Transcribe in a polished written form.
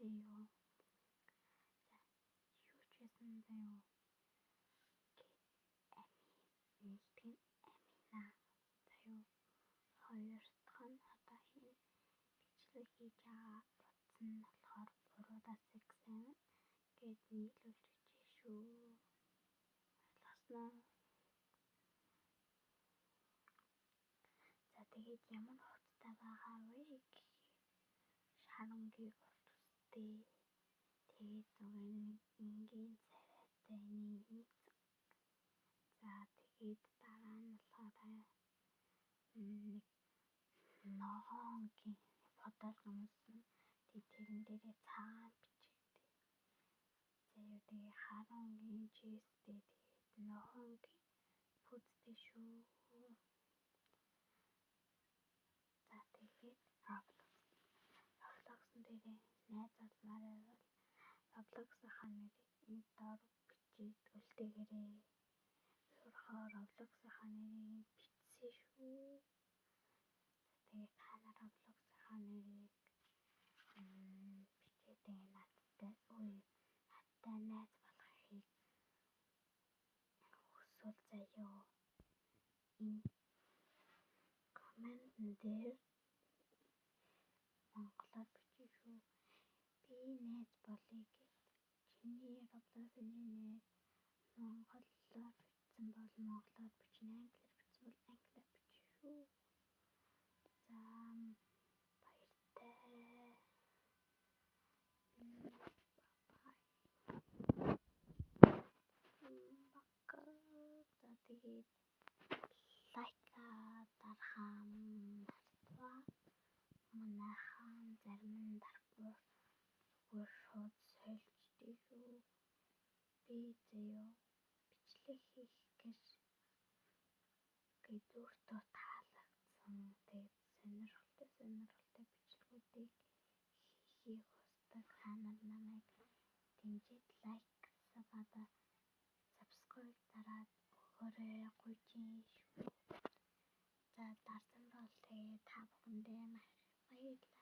заяо. За юу ч байсан заяо. Нэгтгэн Амина заяо. Хоёр дахь нь одоо хин бичлэг хийж байгаа бодсон нь болохоор буруудаас их сайн гэд нийлүүлж өгчээ шүү. Ойлгосноо. За тэгээд ямар хувцастай байгаа вэ гэхээр шарангийн хувцастэй. Тэгээд зүгээр энгийн царайтай нэг. За тэгээд дараа нь болохоор нэг ногоонгийн фотог юмсан. Тэрэн дээрээ цагаан бичигтэй. Заяа тэгээ харангийн жесттэй тэгээд ногоонгийн пүцтэй шүү. За тэгээд Roblox-ын дээрээ найз олмаар байвал Roblox-ийнхаа нэрийг энд доор бичиж үлдээгээрэй. Өөрөөр Roblox-ийнхаа нэрийг бичсэн шүү. Тэгээд та нар Roblox-ийнхаа нэрийг бичээд надтай найз болохыг хүсвэл заяо. Энэ коммент дээр монголоор бичиж шүү. Би найз болъё гэд. Чиний Roblox-ын нэр монголоор бичсэн бол монголоор бичнэ, англиар бичсэн бол англиар бичнэ шүү. За баяртай. Бака. За тэгээд лайка дарахаа мартаваа. Манайхан зарим нь дарахгүй зүгээр шууд сольжтэй шүү. Би заяо бичлэг хийх гэж өөртөө таалагдсан. Тэгээд сонирхолтой бичлэгүүдийг хийхийг хүсдэг. Та нар намайг дэмжиж лайк subscribe дараад өгөөрэй гуйжин шүү. За дарсан бол тэгээд та бүхэндээ маш баярлалаа.